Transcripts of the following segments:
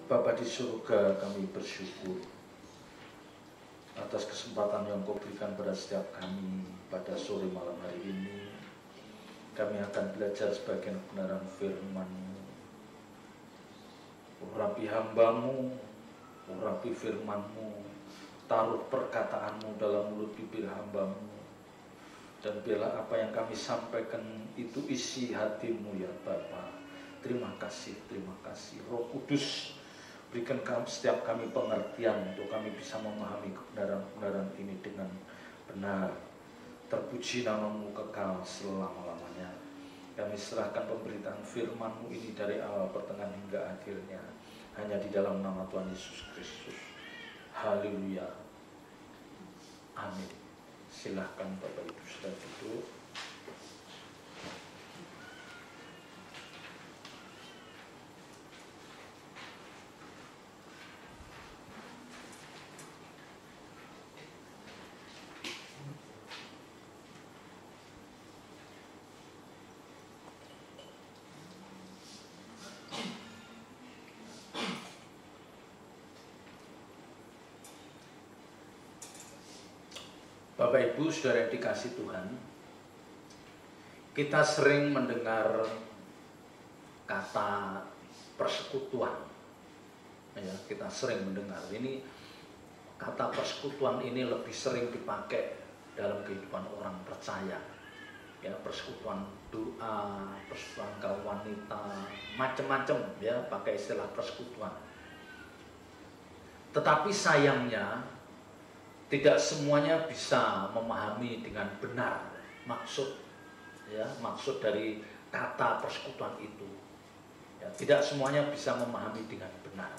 Bapa di surga, kami bersyukur atas kesempatan yang Kau berikan pada setiap kami pada sore malam hari ini. Kami akan belajar sebagian kebenaran firman-Mu. Urapi hamba-Mu, urapi firman-Mu, taruh perkataan-Mu dalam mulut bibir hamba-Mu, dan biarlah apa yang kami sampaikan itu isi hati-Mu ya Bapa. Terima kasih Roh Kudus, berikan setiap kami pengertian untuk kami bisa memahami kebenaran-kebenaran ini dengan benar. Terpuji nama-Mu kekal selama-lamanya. Kami serahkan pemberitaan firman-Mu ini dari awal, pertengahan hingga akhirnya hanya di dalam nama Tuhan Yesus Kristus. Haleluya. Amin. Silahkan Bapak Ibu sudah duduk. Bapak Ibu saudara yang dikasih Tuhan, kita sering mendengar kata persekutuan. Ya, kita sering mendengar ini, kata persekutuan ini lebih sering dipakai dalam kehidupan orang percaya. Ya, persekutuan doa, persekutuan kaum wanita, macam-macam ya pakai istilah persekutuan. Tetapi sayangnya tidak semuanya bisa memahami dengan benar maksud dari kata persekutuan itu. Ya, tidak semuanya bisa memahami dengan benar.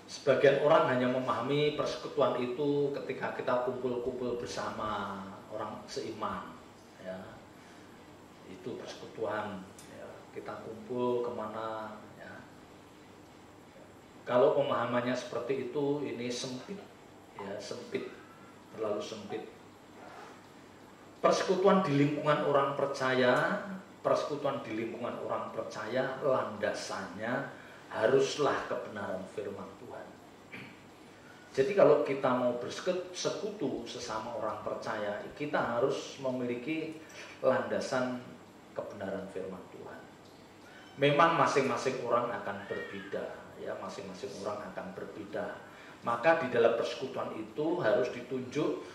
Sebagian orang hanya memahami persekutuan itu ketika kita kumpul-kumpul bersama orang seiman. Ya, itu persekutuan. Ya, kita kumpul kemana? Kalau pemahamannya seperti itu, ini sempit, ya sempit, terlalu sempit. Persekutuan di lingkungan orang percaya, landasannya haruslah kebenaran firman Tuhan. Jadi kalau kita mau bersekutu sesama orang percaya, kita harus memiliki landasan kebenaran firman Tuhan. Memang masing-masing orang akan berbeda. Ya, masing-masing orang akan berbeda. Maka di dalam persekutuan itu harus ditunjuk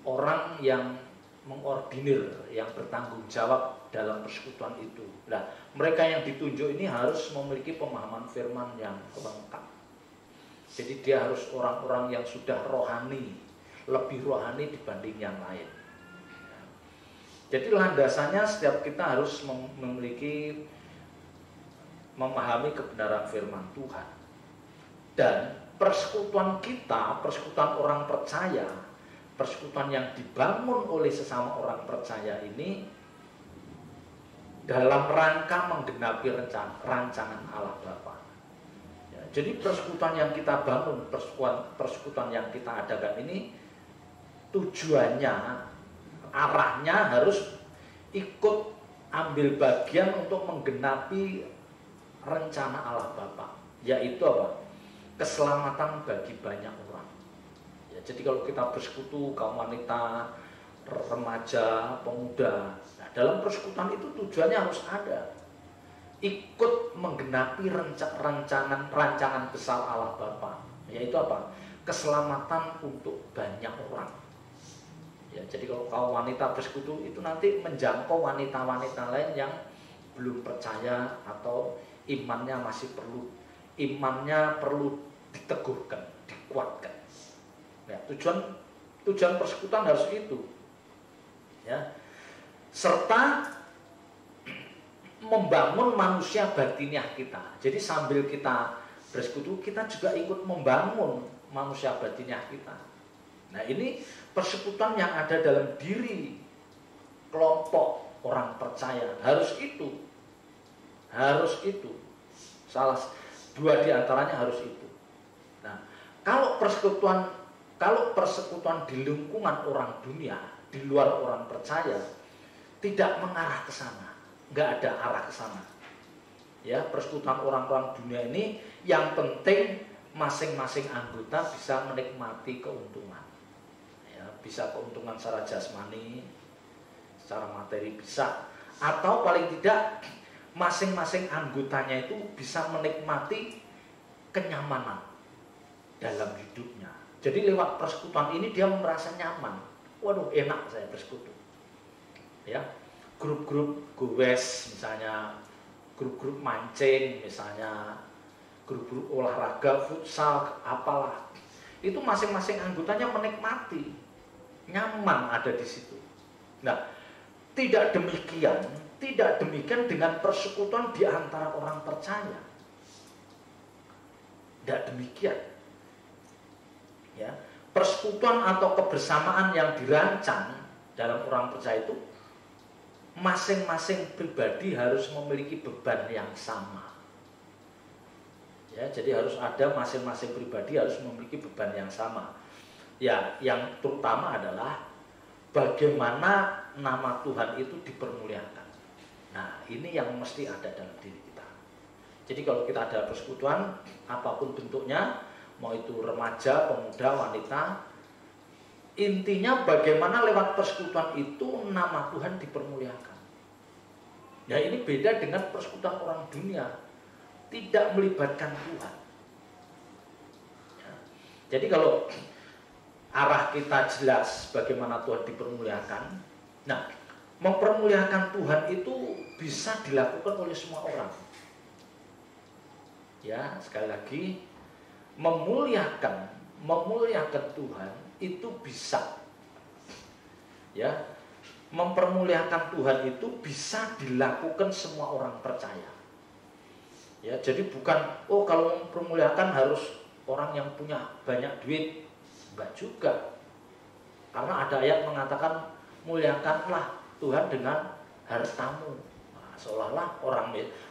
orang yang mengordinir, yang bertanggung jawab dalam persekutuan itu. Nah, mereka yang ditunjuk ini harus memiliki pemahaman firman yang lengkap. Jadi dia harus orang-orang yang sudah rohani, lebih rohani dibanding yang lain. Jadi landasannya setiap kita harus memahami kebenaran firman Tuhan. Dan persekutuan kita, persekutuan orang percaya, persekutuan yang dibangun oleh sesama orang percaya ini dalam rangka menggenapi rancangan Allah Bapa. Ya, jadi persekutuan yang kita bangun, persekutuan yang kita adakan ini tujuannya, arahnya harus ikut ambil bagian untuk menggenapi rencana Allah Bapa, yaitu apa? Keselamatan bagi banyak orang. Ya, jadi kalau kita bersekutu kaum wanita, remaja, pemuda, nah, dalam persekutuan itu tujuannya harus ada, ikut menggenapi rancangan besar Allah Bapa, yaitu apa? Keselamatan untuk banyak orang. Ya, jadi kalau kaum wanita bersekutu itu nanti menjangkau wanita-wanita lain yang belum percaya atau imannya perlu diteguhkan, dikuatkan. Ya, tujuan persekutuan harus itu. Ya. Serta membangun manusia batiniah kita. Jadi sambil kita bersekutu, kita juga ikut membangun manusia batiniah kita. Nah, ini persekutuan yang ada dalam diri kelompok orang percaya harus itu. Salah dua di antaranya harus itu. Nah, kalau persekutuan di lingkungan orang dunia, di luar orang percaya, tidak mengarah ke sana, nggak ada arah ke sana. Ya, persekutuan orang-orang dunia ini yang penting masing-masing anggota bisa menikmati keuntungan. Ya, bisa keuntungan secara jasmani, secara materi bisa, atau paling tidak masing-masing anggotanya itu bisa menikmati kenyamanan dalam hidupnya. Jadi lewat persekutuan ini dia merasa nyaman. Waduh, enak saya bersekutu. Ya, grup-grup goes misalnya, grup-grup mancing misalnya, grup-grup olahraga, futsal, apalah. Itu masing-masing anggotanya menikmati, nyaman ada di situ. Nah, tidak demikian dengan persekutuan di antara orang percaya. Tidak demikian. Ya, persekutuan atau kebersamaan yang dirancang dalam orang percaya itu masing-masing pribadi harus memiliki beban yang sama. Ya, jadi harus ada masing-masing pribadi harus memiliki beban yang sama. Ya, yang terutama adalah bagaimana nama Tuhan itu dipermuliakan. Nah, ini yang mesti ada dalam diri kita. Jadi kalau kita ada persekutuan, apapun bentuknya, mau itu remaja, pemuda, wanita, intinya bagaimana lewat persekutuan itu nama Tuhan dipermuliakan. Nah, ini beda dengan persekutuan orang dunia, tidak melibatkan Tuhan. Ya. Jadi kalau arah kita jelas bagaimana Tuhan dipermuliakan, nah, mempermuliakan Tuhan itu bisa dilakukan oleh semua orang. Ya, sekali lagi, memuliakan Tuhan itu bisa. Ya, mempermuliakan Tuhan itu bisa dilakukan semua orang percaya. Ya, jadi bukan kalau mempermuliakan harus orang yang punya banyak duit, enggak juga. Karena ada ayat mengatakan muliakanlah Tuhan dengan hartamu. Nah, seolah-olah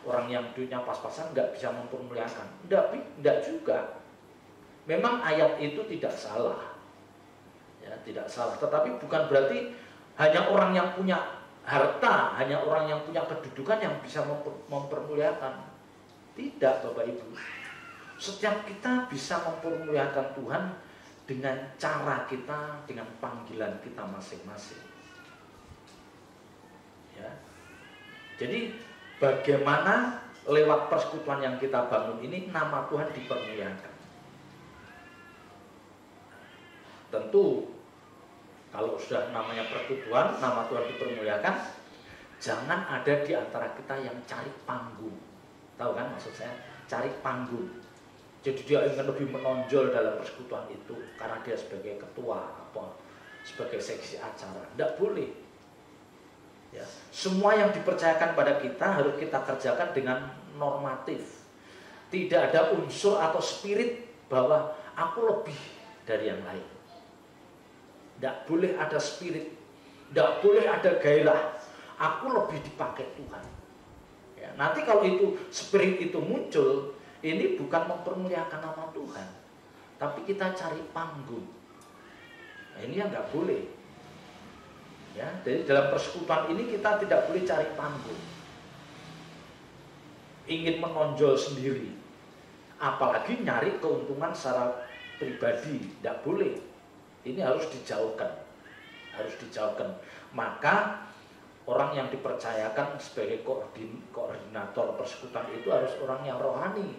orang yang duitnya pas-pasan enggak bisa mempermuliakan. Enggak juga. Memang ayat itu tidak salah. Ya, tidak salah, tetapi bukan berarti hanya orang yang punya harta, hanya orang yang punya kedudukan yang bisa mempermuliakan. Tidak, Bapak Ibu. Setiap kita bisa mempermuliakan Tuhan dengan cara kita, dengan panggilan kita masing-masing. Ya. Jadi bagaimana lewat persekutuan yang kita bangun ini nama Tuhan dipermuliakan. Tentu kalau sudah namanya persekutuan, nama Tuhan dipermuliakan, jangan ada di antara kita yang cari panggung. Tahu kan maksud saya? Cari panggung. Jadi dia ingin lebih menonjol dalam persekutuan itu karena dia sebagai ketua apa sebagai seksi acara. Tidak boleh. Ya, semua yang dipercayakan pada kita harus kita kerjakan dengan normatif. Tidak ada unsur atau spirit bahwa aku lebih dari yang lain. Tidak boleh ada spirit, tidak boleh ada gairah. Aku lebih dipakai Tuhan. Ya, nanti kalau itu spirit itu muncul, ini bukan mempermuliakan nama Tuhan, tapi kita cari panggung. Nah, ini yang nggak boleh. Ya, jadi dalam persekutuan ini kita tidak boleh cari panggung, ingin menonjol sendiri, apalagi nyari keuntungan secara pribadi, tidak boleh. Ini harus dijauhkan, Maka orang yang dipercayakan sebagai koordinator persekutuan itu harus orang yang rohani.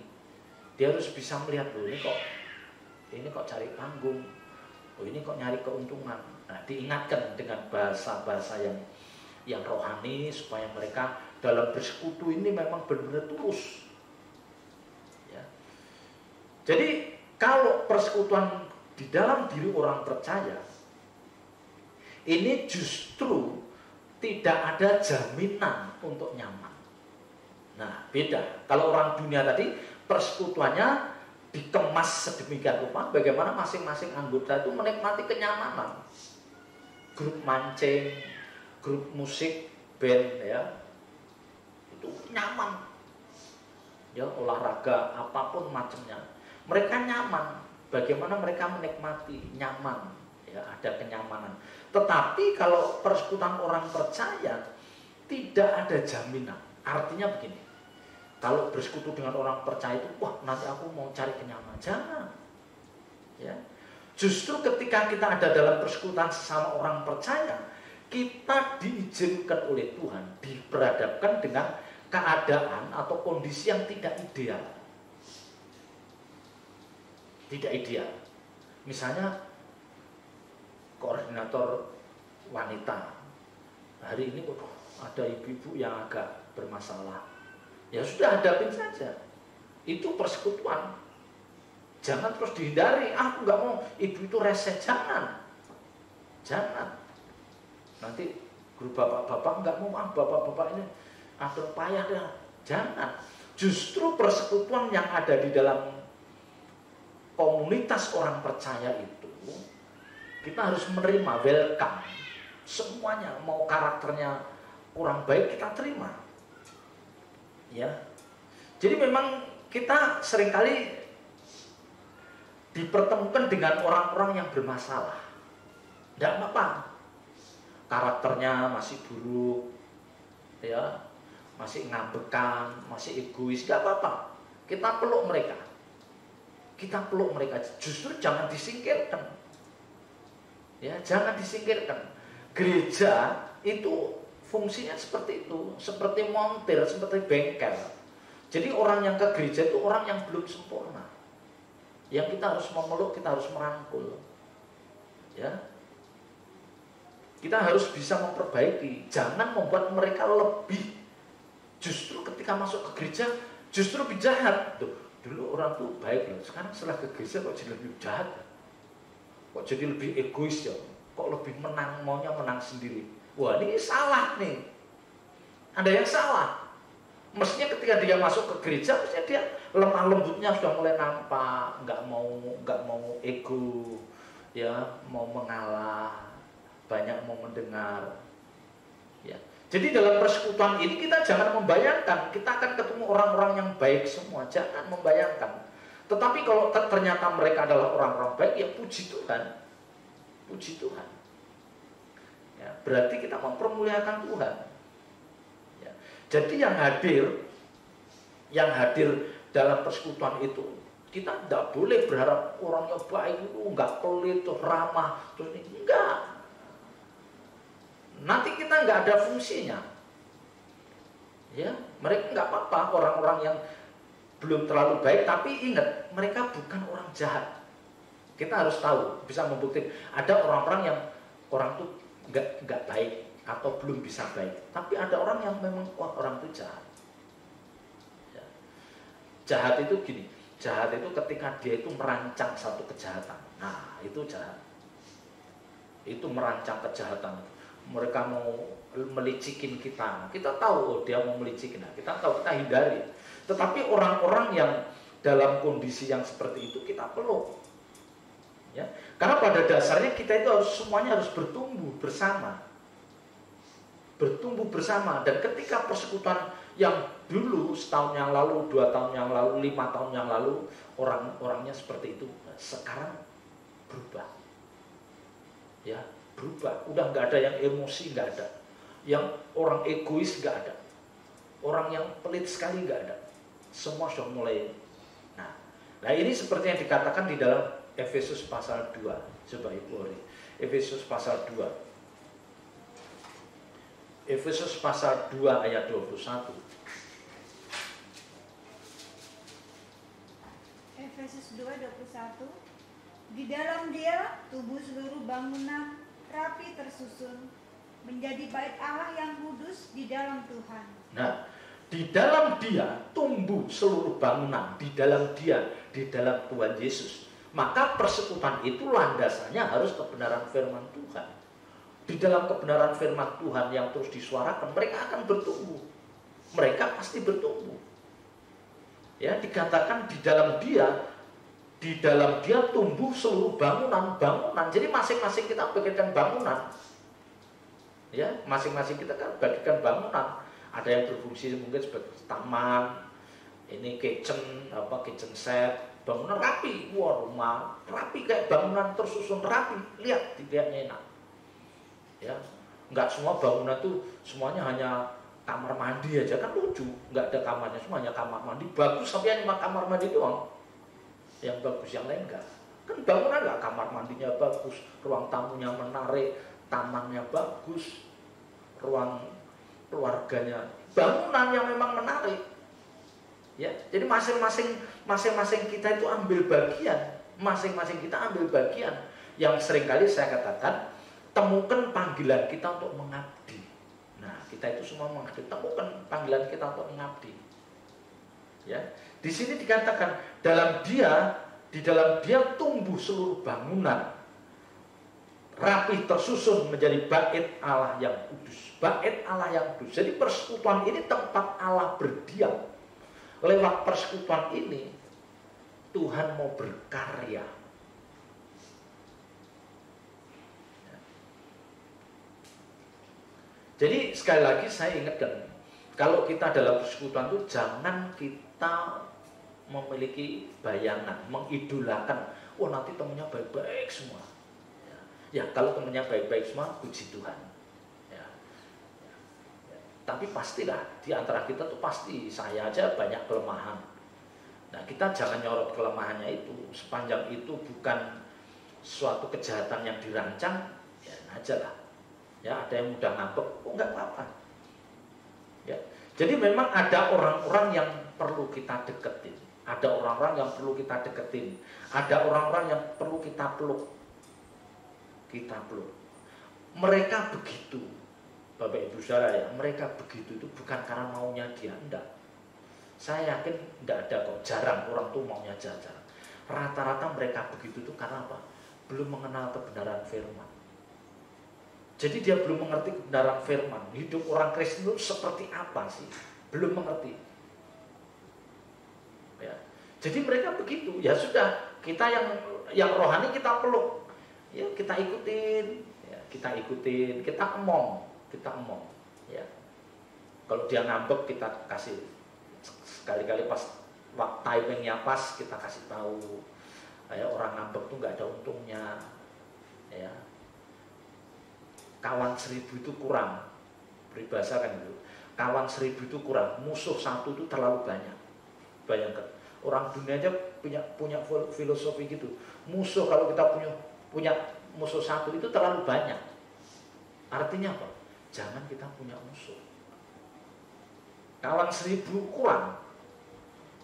Dia harus bisa melihat, loh ini kok cari panggung, ini kok nyari keuntungan. Nah, diingatkan dengan bahasa-bahasa yang rohani supaya mereka dalam bersekutu ini memang benar-benar tulus. Ya. Jadi kalau persekutuan di dalam diri orang percaya ini justru tidak ada jaminan untuk nyaman. Nah, beda. Kalau orang dunia tadi persekutuannya dikemas sedemikian rupa bagaimana masing-masing anggota itu menikmati kenyamanan. Grup mancing, grup musik, band, ya, itu nyaman. Ya, olahraga apapun macamnya, mereka nyaman. Bagaimana mereka menikmati, nyaman, ya, ada kenyamanan. Tetapi kalau persekutuan orang percaya tidak ada jaminan. Artinya begini, Kalau bersekutu dengan orang percaya itu, wah nanti aku mau cari kenyamanan. Jangan. Ya. Justru ketika kita ada dalam persekutuan sesama orang percaya, kita diizinkan oleh Tuhan diperhadapkan dengan keadaan atau kondisi yang tidak ideal. Tidak ideal. Misalnya koordinator wanita. Hari ini ada ibu-ibu yang agak bermasalah. Ya sudah, hadapin saja. Itu persekutuan. Jangan terus dihindari. Aku nggak mau, ibu itu rese. Jangan. Nanti guru bapak-bapak nggak mau, bapak-bapak ini ada payah ya. Jangan. Justru persekutuan yang ada di dalam komunitas orang percaya itu, kita harus menerima, welcome. Semuanya, mau karakternya orang baik kita terima. Ya, jadi memang kita seringkali dipertemukan dengan orang-orang yang bermasalah. Tidak apa-apa, karakternya masih buruk, ya, masih ngambekan, masih egois, tidak apa-apa. Kita peluk mereka, Justru jangan disingkirkan, ya, jangan disingkirkan. Gereja itu fungsinya seperti itu, seperti montir, seperti bengkel. Jadi orang yang ke gereja itu orang yang belum sempurna, yang kita harus memeluk, kita harus merangkul. Ya, kita harus bisa memperbaiki, jangan membuat mereka lebih. Justru ketika masuk ke gereja, justru lebih jahat. Tuh, dulu orang tuh baik loh, sekarang setelah ke gereja kok jadi lebih jahat, kok jadi lebih egois ya, kok lebih menang, maunya menang sendiri. Wah, ini salah nih. Ada yang salah. Mestinya ketika dia masuk ke gereja, mestinya dia lemah lembutnya sudah mulai nampak, nggak mau ego, ya, mau mengalah, banyak mau mendengar. Ya. Jadi dalam persekutuan ini kita jangan membayangkan kita akan ketemu orang-orang yang baik semua, jangan membayangkan. Tetapi kalau ternyata mereka adalah orang-orang baik, ya puji Tuhan, puji Tuhan. Ya, berarti kita mempermuliakan Tuhan. Ya. Jadi yang hadir dalam persekutuan itu, kita tidak boleh berharap orangnya baik itu nggak pelit, ramah, terus ini enggak. Nanti kita nggak ada fungsinya. Ya, mereka nggak apa-apa orang-orang yang belum terlalu baik, tapi ingat mereka bukan orang jahat. Kita harus tahu, bisa membuktikan ada orang-orang yang orang tuh nggak baik atau belum bisa baik, tapi ada orang yang memang orang itu jahat. Ya. Jahat itu gini, jahat itu ketika dia itu merancang satu kejahatan. Nah, itu jahat. Itu merancang kejahatan. Mereka mau melicikin kita tahu, oh, dia mau melicikin, nah, kita tahu, kita hindari. Tetapi orang-orang yang dalam kondisi yang seperti itu kita peluk. Ya, karena pada dasarnya kita itu semuanya harus bertumbuh bersama, dan ketika persekutuan yang dulu setahun yang lalu, 2 tahun yang lalu, 5 tahun yang lalu orang-orangnya seperti itu, sekarang berubah, ya, berubah. Udah nggak ada yang emosi, nggak ada, yang orang egois nggak ada, orang yang pelit sekali nggak ada, semua sudah mulai. Nah ini seperti yang dikatakan di dalam Efesus pasal 2. Coba Ibu Ori. Efesus pasal 2. Efesus pasal 2 ayat 21. Efesus 2:21. Di dalam Dia tubuh seluruh bangunan rapi tersusun menjadi bait Allah yang kudus di dalam Tuhan. Nah, di dalam Dia tumbuh seluruh bangunan, di dalam Dia, di dalam Tuhan Yesus. Maka persekutuan itu landasannya harus kebenaran firman Tuhan. Di dalam kebenaran firman Tuhan yang terus disuarakan, mereka akan bertumbuh. Mereka pasti bertumbuh. Ya, dikatakan di dalam Dia tumbuh seluruh bangunan. Jadi masing-masing kita bagikan bangunan. Ya, masing-masing kita kan bagikan bangunan. Ada yang berfungsi mungkin sebagai taman, ini kitchen set, bangunan rapi, wah rumah rapi kayak bangunan tersusun rapi, dilihatnya enak. Ya, nggak semua bangunan tuh semuanya hanya kamar mandi aja kan lucu, nggak ada kamarnya, semuanya kamar mandi bagus, sampai cuma kamar mandi doang yang bagus, yang lain enggak. Kan bangunan nggak, kamar mandinya bagus, ruang tamunya menarik, tamannya bagus, ruang keluarganya, bangunan yang memang menarik. Ya, jadi masing-masing kita itu ambil bagian, masing-masing kita ambil bagian. Yang seringkali saya katakan, temukan panggilan kita untuk mengabdi. Nah, kita itu semua mengabdi, temukan panggilan kita untuk mengabdi. Ya, di sini dikatakan di dalam dia tumbuh seluruh bangunan, rapi tersusun menjadi bait Allah yang kudus. Bait Allah yang kudus. Jadi persekutuan ini tempat Allah berdiam. Lewat persekutuan ini Tuhan mau berkarya. Jadi sekali lagi saya ingatkan, kalau kita dalam persekutuan itu jangan kita memiliki bayangan, mengidolakan, wah nanti temennya baik-baik semua. Ya, kalau temennya baik-baik semua, puji Tuhan. Ya. Tapi pastilah di antara kita tuh pasti, saya aja banyak kelemahan. Nah, kita jangan nyorot kelemahannya itu. Sepanjang itu bukan suatu kejahatan yang dirancang, ya aja lah. Ya, ada yang mudah ngambek, oh enggak apa-apa. Ya. Jadi memang ada orang-orang yang perlu kita deketin. Ada orang-orang yang perlu kita deketin. Ada orang-orang yang perlu kita peluk. Kita peluk. Mereka begitu, Bapak Ibu Saudara ya, mereka begitu itu bukan karena maunya dia, enggak. Saya yakin enggak ada kok, jarang orang tuh maunya jarang. Rata-rata mereka begitu itu karena apa? Belum mengenal kebenaran firman. Jadi dia belum mengerti kebenaran firman. Hidup orang Kristen itu seperti apa sih? Belum mengerti. Ya. Jadi mereka begitu. Ya sudah, kita yang rohani kita peluk. Ya, kita ikutin, ya, kita emong. Ya. Kalau dia ngambek kita kasih, sekali-kali pas timingnya pas kita kasih tahu. Ya, orang ngambek tuh nggak ada untungnya. Ya. Kawan 1000 itu kurang, peribahasa kan itu. Kawan 1000 itu kurang, musuh satu itu terlalu banyak. Bayangkan, orang dunia aja punya filosofi gitu. Musuh, kalau kita punya musuh satu itu terlalu banyak. Artinya apa? Jangan kita punya musuh. Kawan 1000 kurang.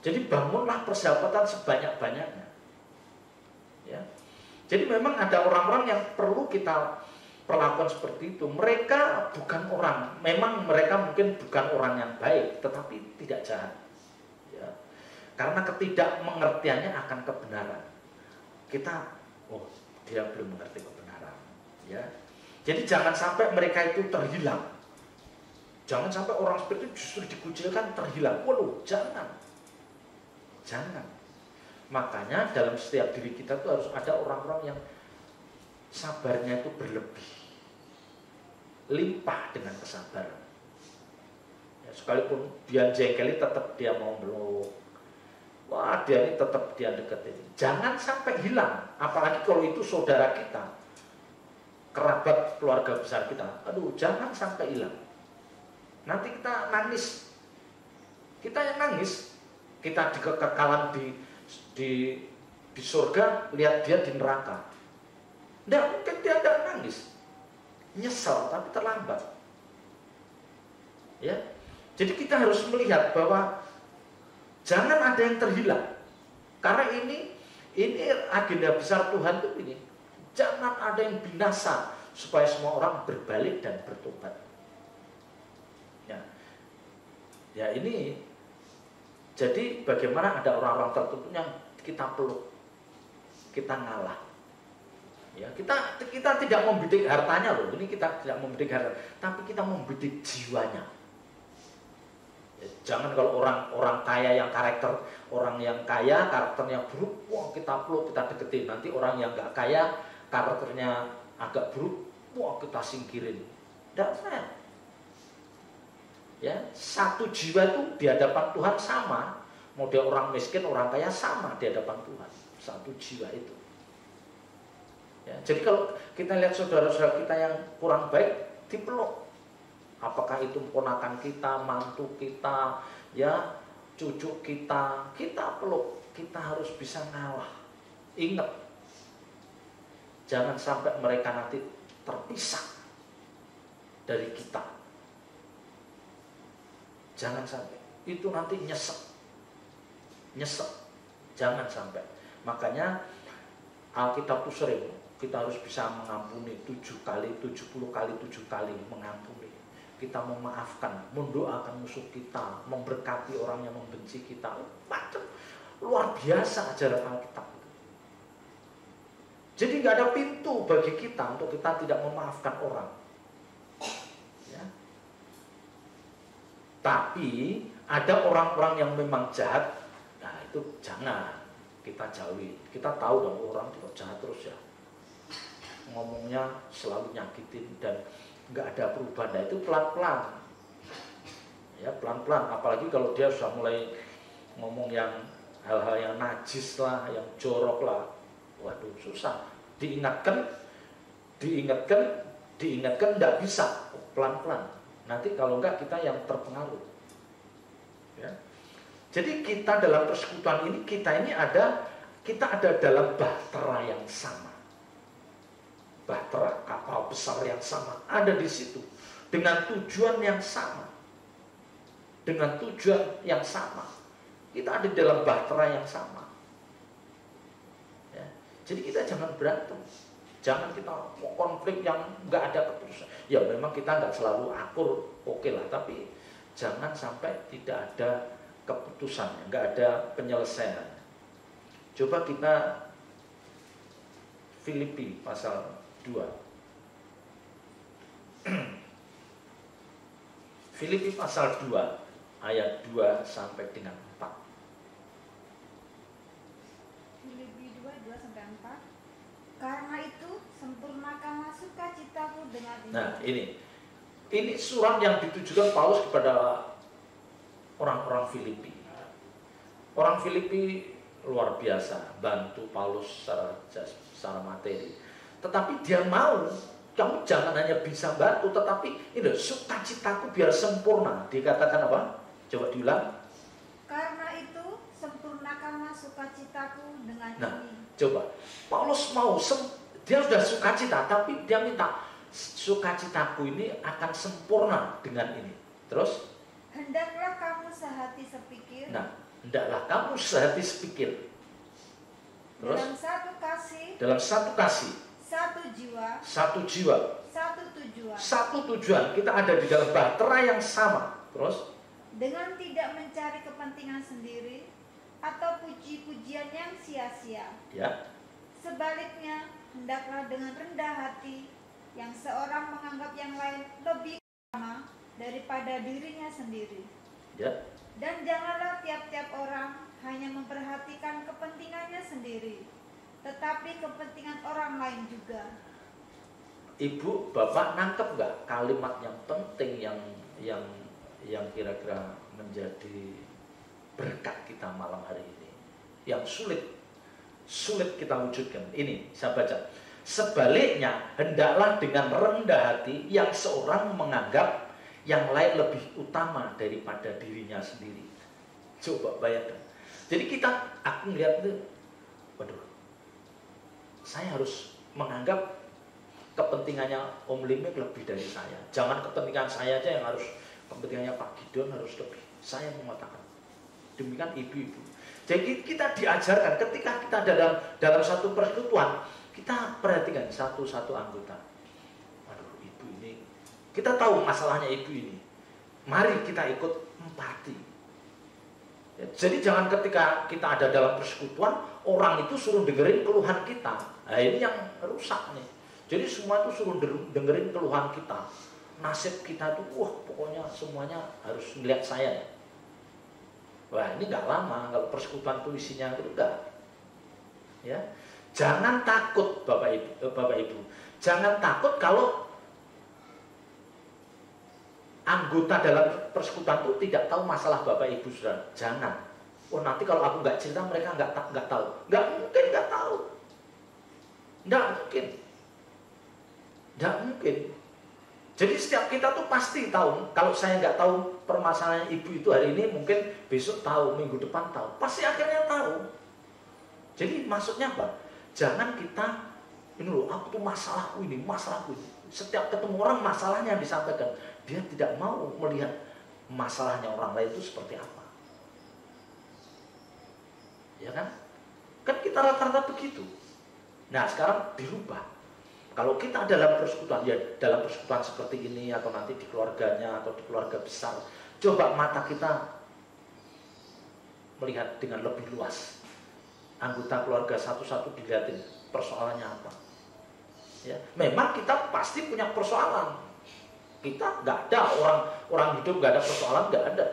Jadi bangunlah persahabatan sebanyak-banyaknya. Ya. Jadi memang ada orang-orang yang perlu kita perlakuan seperti itu. Mereka bukan orang, memang mereka mungkin bukan orang yang baik, tetapi tidak jahat. Ya. Karena ketidakmengertiannya akan kebenaran. Kita, dia belum mengerti kebenaran. Ya. Jadi jangan sampai mereka itu terhilang. Jangan sampai orang seperti itu justru dikucilkan, terhilang. Waduh, jangan. Makanya dalam setiap diri kita tuh harus ada orang-orang yang sabarnya itu berlebih, limpah dengan kesabaran. Ya, sekalipun dia jengkeli, tetap dia mau meluk. Wah, dia ini tetap dia deketin. Jangan sampai hilang. Apalagi kalau itu saudara kita, kerabat keluarga besar kita. Aduh, jangan sampai hilang. Nanti kita nangis. Kita yang nangis. Kita di kekekalan di surga, lihat dia di neraka. Tidak mungkin dia tidak nangis. Nyesel, tapi terlambat. Ya. Jadi kita harus melihat bahwa jangan ada yang terhilang. Karena ini agenda besar Tuhan itu ini. Jangan ada yang binasa, supaya semua orang berbalik dan bertobat. Ya ini. Jadi bagaimana ada orang-orang tertentu yang kita peluk, kita ngalah. Ya, kita tidak membidik hartanya loh. Ini kita tidak membidik harta, tapi kita membidik jiwanya. Ya, jangan kalau orang kaya yang karakternya buruk, wah kita peluk, kita deketin. Nanti orang yang nggak kaya, karakternya agak buruk, wah kita singkirin. Tidak fair. Ya, satu jiwa itu di hadapan Tuhan sama. Mau dia orang miskin, orang kaya sama di hadapan Tuhan. Satu jiwa itu. Ya, jadi kalau kita lihat saudara-saudara kita yang kurang baik, dipeluk. Apakah itu ponakan kita, mantu kita, ya, cucu kita peluk, kita harus bisa ngalah. Ingat, jangan sampai mereka nanti terpisah dari kita. Jangan sampai. Itu nanti nyesek. Jangan sampai. Makanya Alkitab itu sering, kita harus bisa mengampuni 7 kali, 70 kali, 7 kali mengampuni. Kita memaafkan, mendoakan musuh kita, memberkati orang yang membenci kita. Macam luar biasa ajaran Alkitab itu. Jadi nggak ada pintu bagi kita untuk kita tidak memaafkan orang. Ya. Tapi ada orang-orang yang memang jahat, nah itu jangan kita jauhi. Kita tahu dong orang itu jahat terus ya, ngomongnya selalu nyakitin dan nggak ada perubahan. Nah, itu pelan-pelan, ya pelan-pelan. Apalagi kalau dia sudah mulai ngomong yang hal-hal yang najis lah, yang jorok lah, waduh susah. Diingatkan, nggak bisa. Pelan-pelan. Nanti kalau enggak kita yang terpengaruh. Ya. Jadi kita dalam persekutuan ini, kita ada dalam bahtera yang sama. Bahtera kapal besar yang sama ada di situ dengan tujuan yang sama. Dengan tujuan yang sama. Kita ada dalam bahtera yang sama. Ya. Jadi kita jangan berantem. Jangan kita konflik yang nggak ada keputusan. Ya memang kita nggak selalu akur, oke lah. Tapi jangan sampai tidak ada keputusan, nggak ada penyelesaian. Coba kita Filipi pasal 2. Filipi pasal 2 ayat 2 sampai dengan 4. Filipi 2:2-4. Karena itu sempurnakanlah sukacitaku dengan ini. Nah, ini surat yang ditujukan Paulus kepada orang-orang Filipi. Orang Filipi luar biasa, bantu Paulus secara materi. Tetapi dia mau, kamu jangan hanya bisa bantu, tetapi ini sukacitaku biar sempurna. Dikatakan apa? Coba diulang. Karena itu sempurnakanlah sukacitaku dengan ini. Coba, Paulus mau, dia sudah sukacita, tapi dia minta sukacitaku ini akan sempurna dengan ini. Terus? Hendaklah kamu sehati sepikir. Nah, hendaklah kamu sehati sepikir. Terus? Dalam satu kasih. Satu jiwa. Satu jiwa. Satu tujuan. Satu tujuan. Kita ada di dalam bahtera yang sama. Terus? Dengan tidak mencari kepentingan sendiri atau puji-pujian yang sia-sia. Ya. Sebaliknya, hendaklah dengan rendah hati yang seorang menganggap yang lain lebih utama daripada dirinya sendiri. Ya. Dan janganlah tiap-tiap orang hanya memperhatikan kepentingannya sendiri, tetapi kepentingan orang lain juga. Ibu, bapak nangkep nggak kalimat yang penting yang kira-kira menjadi berkat kita malam hari ini, yang sulit kita wujudkan. Ini saya baca. Sebaliknya, hendaklah dengan rendah hati yang seorang menganggap yang lain lebih utama daripada dirinya sendiri. Coba bayangkan. Jadi aku melihat itu, waduh, saya harus menganggap kepentingannya Om Limik lebih dari saya. Jangan kepentingan saya aja yang harus, kepentingannya Pak Gideon harus lebih. Saya mengatakan, demikian ibu-ibu. Jadi kita diajarkan ketika kita dalam satu persekutuan, kita perhatikan satu-satu anggota. Waduh, ibu ini, kita tahu masalahnya ibu ini. Mari kita ikut empati. Ya, jadi jangan ketika kita ada dalam persekutuan, orang itu suruh dengerin keluhan kita. Nah, ini yang rusak nih. Jadi semua itu suruh dengerin keluhan kita. Nasib kita itu, wah pokoknya semuanya harus melihat saya ya. Wah ini nggak lama kalau persekutuan itu isinya itu enggak. Ya, jangan takut Bapak Ibu. Jangan takut kalau anggota dalam persekutuan itu tidak tahu masalah Bapak Ibu Saudara. Jangan. Oh nanti kalau aku nggak cerita mereka nggak tahu. Nggak mungkin nggak tahu. Nggak mungkin. Jadi setiap kita tuh pasti tahu. Kalau saya nggak tahu permasalahan ibu itu hari ini, mungkin besok tahu, minggu depan tahu. Pasti akhirnya tahu. Jadi maksudnya apa? Jangan kita, ini loh, aku tuh masalahku ini. Setiap ketemu orang masalahnya disampaikan. Dia tidak mau melihat masalahnya orang lain itu seperti apa. Ya kan? Kan kita rata-rata begitu. Nah sekarang dirubah. Kalau kita dalam persekutuan, ya dalam persekutuan seperti ini atau nanti di keluarganya atau di keluarga besar, coba mata kita melihat dengan lebih luas. Anggota keluarga satu-satu dilihatin persoalannya apa. Ya, memang kita pasti punya persoalan. Kita nggak ada orang hidup nggak ada persoalan, nggak ada.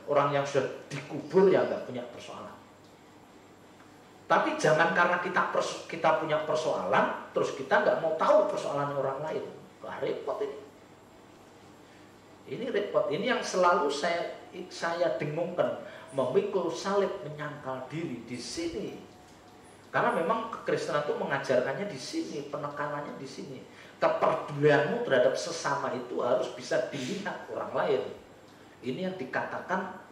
Orang yang sudah dikubur ya nggak punya persoalan. Tapi jangan karena kita punya persoalan, terus kita nggak mau tahu persoalan orang lain. Wah, repot ini. Ini repot. Ini yang selalu saya dengungkan. Memikul salib, menyangkal diri di sini. Karena memang kekristenan itu mengajarkannya di sini, penekanannya di sini. Kepedulianmu terhadap sesama itu harus bisa dilihat orang lain. Ini yang dikatakan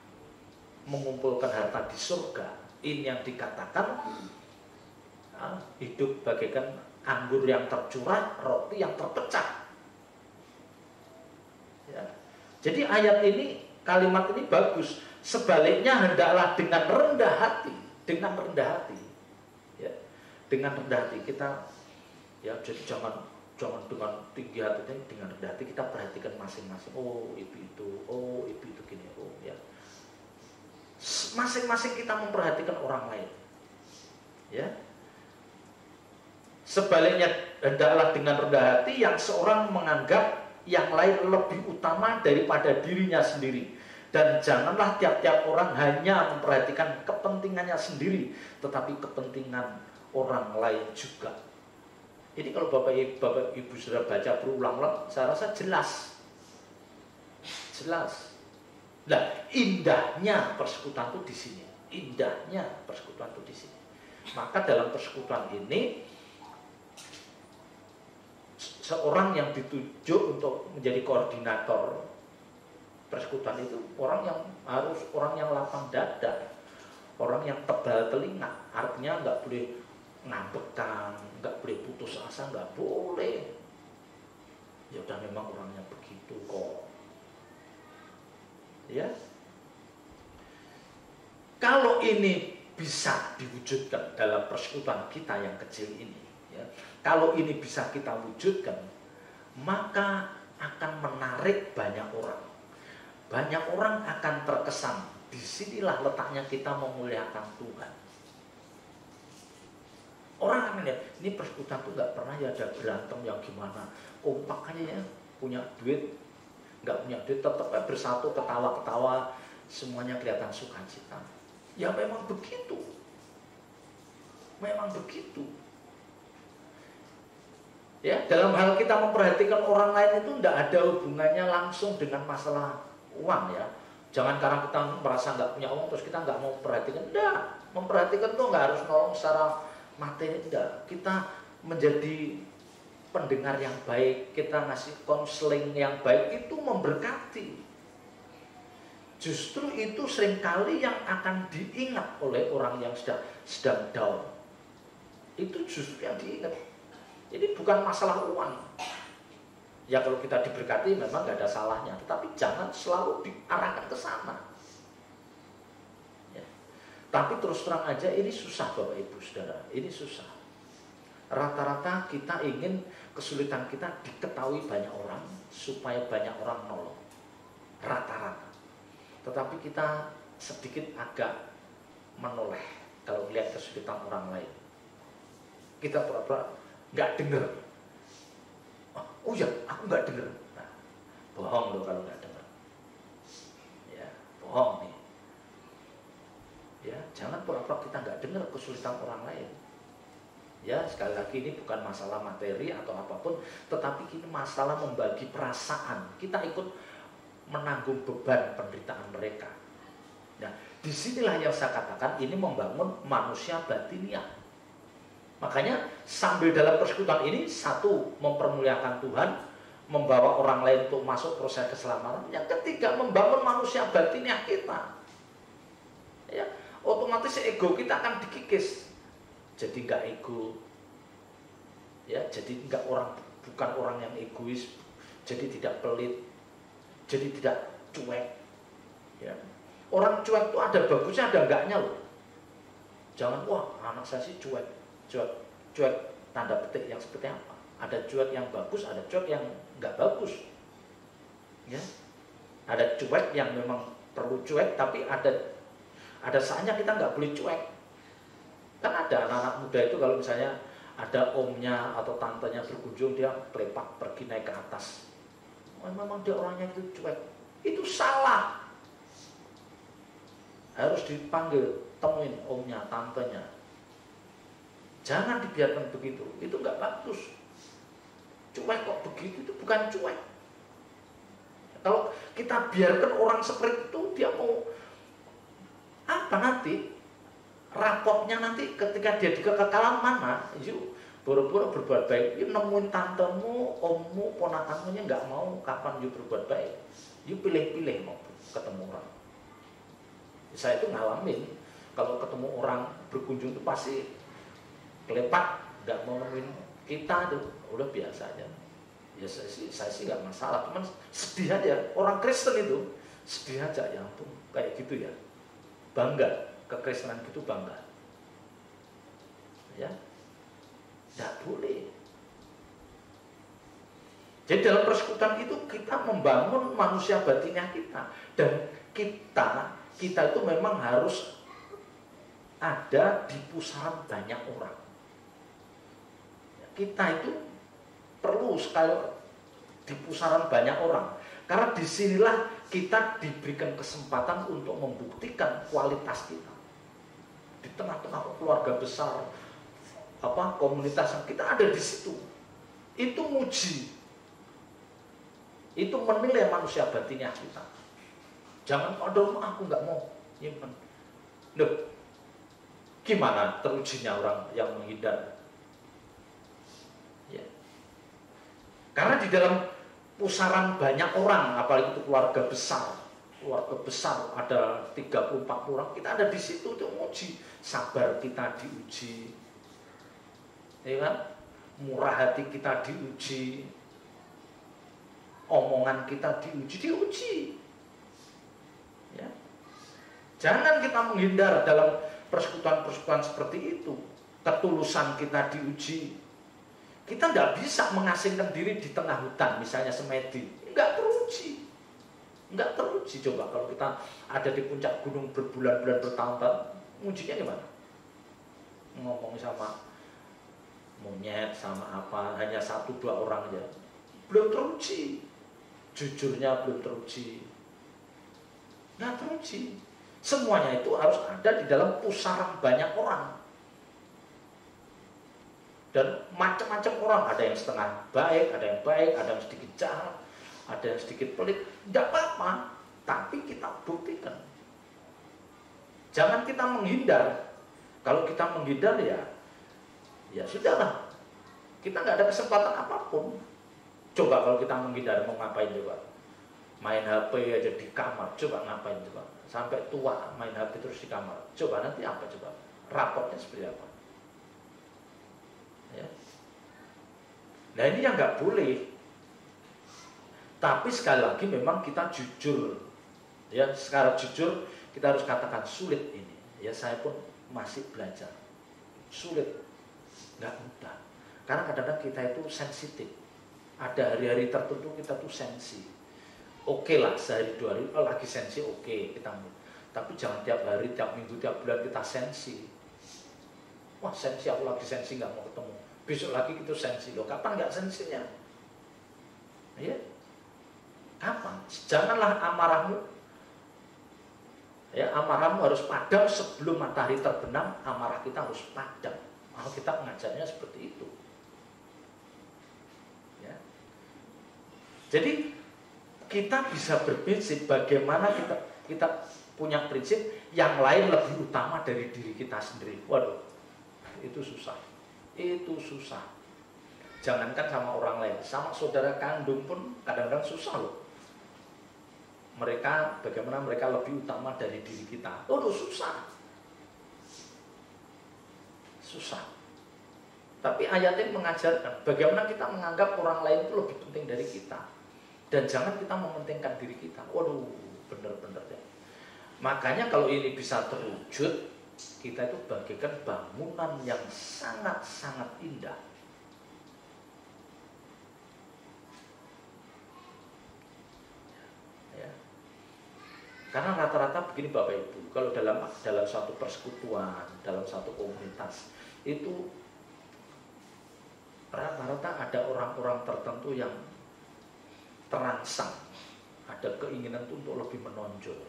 mengumpulkan harta di surga. Ini yang dikatakan hidup bagaikan anggur yang tercurah, roti yang terpecah. Ya. Jadi ayat ini, kalimat ini bagus. Sebaliknya hendaklah dengan rendah hati, ya, dengan rendah hati kita, ya jadi jangan dengan tinggi hati, dengan rendah hati kita perhatikan masing-masing. Oh ibu itu gini, oh ya. Masing-masing kita memperhatikan orang lain, ya. Sebaliknya hendaklah dengan rendah hati yang seorang menganggap yang lain lebih utama daripada dirinya sendiri, dan janganlah tiap-tiap orang hanya memperhatikan kepentingannya sendiri, tetapi kepentingan orang lain juga. Ini kalau Bapak Ibu sudah baca berulang-ulang, saya rasa jelas. Nah, indahnya persekutuan itu di sini. Maka dalam persekutuan ini, seorang yang ditunjuk untuk menjadi koordinator persekutuan itu orang yang lapang dada, orang yang tebal telinga. Artinya nggak boleh ngambekan, nggak boleh putus asa, nggak boleh. Ya udah memang orangnya begitu kok. Ya, kalau ini bisa diwujudkan dalam persekutuan kita yang kecil ini, ya, kalau ini bisa kita wujudkan, maka akan menarik banyak orang. Banyak orang akan terkesan. Disinilah letaknya kita memuliakan Tuhan. Orang akan lihat, ini persekutuan tuh nggak pernah ya ada berantem yang gimana. Kompak aja ya, punya duit. Nggak punya duit, tetap bersatu, ketawa-ketawa, semuanya kelihatan sukacita. Ya memang begitu. Ya, dalam hal kita memperhatikan orang lain itu tidak ada hubungannya langsung dengan masalah uang ya. Jangan karena kita merasa nggak punya uang terus kita nggak mau memperhatikan. Tidak, memperhatikan tuh nggak harus nolong secara materi, tidak. Kita menjadi pendengar yang baik, kita ngasih konseling yang baik, itu memberkati. Justru itu seringkali yang akan diingat oleh orang yang sedang down. Itu justru yang diingat. Jadi bukan masalah uang. Ya kalau kita diberkati memang gak ada salahnya, tetapi jangan selalu diarahkan ke sana. Ya. Tapi terus terang aja ini susah Bapak Ibu Saudara, ini susah. Rata-rata kita ingin kesulitan kita diketahui banyak orang supaya banyak orang nolong. Rata-rata. Tetapi kita sedikit agak menoleh kalau melihat kesulitan orang lain. Kita pura-pura nggak dengar. Oh ya, aku nggak dengar. Nah, bohong loh kalau nggak dengar. Ya, bohong nih. Ya, jangan pura-pura kita nggak dengar kesulitan orang lain. Ya, sekali lagi ini bukan masalah materi atau apapun, tetapi ini masalah membagi perasaan. Kita ikut menanggung beban penderitaan mereka. Nah, disinilah yang saya katakan ini membangun manusia batiniah. Makanya sambil dalam persekutuan ini, satu, mempermuliakan Tuhan, membawa orang lain untuk masuk proses keselamatan. Yang ketiga, membangun manusia batinnya kita. Ya, otomatis ego kita akan dikikis. Jadi nggak ego. Ya, jadi bukan orang yang egois. Jadi tidak pelit. Jadi tidak cuek. Ya. Orang cuek itu ada bagusnya, ada enggaknya loh. Jangan, wah anak saya sih cuek. Cuek tanda petik yang seperti apa? Ada cuek yang bagus, ada cuek yang nggak bagus. Ya. Ada cuek yang memang perlu cuek, tapi ada saatnya kita nggak boleh cuek. Kan ada anak-anak muda itu kalau misalnya ada omnya atau tantenya berkunjung, dia pelepak pergi naik ke atas. Oh, memang dia orangnya itu cuek. Itu salah. Harus dipanggil, temuin omnya, tantenya. Jangan dibiarkan begitu. Itu nggak bagus. Cuek kok begitu, itu bukan cuek. Kalau kita biarkan orang seperti itu, dia mau apa nanti? Rapotnya nanti ketika dia di kekekalan mana? Yuk, buru-buru berbuat baik. Yuk nemuin tantemu, ommu, ponakanmu nya nggak mau. Kapan yuk berbuat baik? Yuk pilih-pilih mau ketemu orang. Saya itu ngalamin. Kalau ketemu orang berkunjung itu pasti kelepak, nggak mau nemuin kita tuh. Udah biasa aja. Ya saya sih nggak masalah, cuman sedih aja. Orang Kristen itu sedih aja, ya ampun, kayak gitu ya. Bangga, kekristenan gitu bangga. Ya, nggak boleh. Jadi dalam persekutuan itu kita membangun manusia batinnya kita, dan kita itu memang harus ada di pusaran banyak orang. Kita itu perlu sekali di pusaran banyak orang, karena disinilah kita diberikan kesempatan untuk membuktikan kualitas kita di tengah-tengah keluarga besar, komunitas yang kita ada di situ. Itu muji, itu menilai manusia batinnya kita. Jangan aduh aku nggak mau nyimpen. Loh, gimana terujinya orang yang menghindar? Karena di dalam pusaran banyak orang, apalagi itu keluarga besar ada 30-40 orang, kita ada di situ untuk menguji sabar kita, diuji, ya kan? Murah hati kita diuji, omongan kita diuji, ya. Jangan kita menghindar dalam persekutuan-persekutuan seperti itu. Ketulusan kita diuji. Kita nggak bisa mengasingkan diri di tengah hutan, misalnya semedi. Nggak teruji. Coba kalau kita ada di puncak gunung berbulan-bulan, bertahun-tahun, ujinya gimana? Ngomong sama monyet, sama apa, hanya 1-2 orang aja. Belum teruji. Jujurnya belum teruji. Nggak teruji. Semuanya itu harus ada di dalam pusaran banyak orang. Dan macam-macam orang, ada yang setengah baik, ada yang sedikit jahat, ada yang sedikit pelit. Tidak apa-apa, tapi kita buktikan. Jangan kita menghindar. Kalau kita menghindar ya sudahlah. Kita nggak ada kesempatan apapun. Coba kalau kita menghindar, mau ngapain coba? Main HP aja di kamar, coba ngapain coba? Sampai tua main HP terus di kamar. Coba nanti apa coba? Rapotnya seperti apa? Ya. Nah ini yang nggak boleh. Tapi sekali lagi memang kita jujur. Ya, secara jujur kita harus katakan sulit ini. Ya saya pun masih belajar. Sulit, nggak mudah. Karena kadang-kadang kita itu sensitif. Ada hari-hari tertentu kita tuh sensi. Oke lah, sehari 2 hari lagi sensi, oke kita. Tapi jangan tiap hari, tiap minggu, tiap bulan kita sensi. Wah sensi, aku lagi sensi nggak mau ketemu. Besok lagi kita sensi, loh kapan nggak sensinya? Ya, kapan? Janganlah amarahmu. Ya, amarahmu harus padam sebelum matahari terbenam. Amarah kita harus padam. Alkitab mengajarnya seperti itu. Ya. Jadi kita bisa berprinsip bagaimana kita punya prinsip yang lain lebih utama dari diri kita sendiri. Waduh, itu susah. Itu susah. Jangankan sama orang lain, sama saudara kandung pun kadang-kadang susah loh. Mereka, bagaimana mereka lebih utama dari diri kita. Oh, susah. Susah. Tapi ayat ini mengajarkan bagaimana kita menganggap orang lain itu lebih penting dari kita. Dan jangan kita mementingkan diri kita. Waduh, benar-benar ya. Makanya kalau ini bisa terwujud, kita itu bagaikan bangunan yang sangat-sangat indah. Karena rata-rata begini Bapak Ibu, kalau dalam satu persekutuan, dalam satu komunitas, itu rata-rata ada orang-orang tertentu yang terangsang, ada keinginan untuk lebih menonjol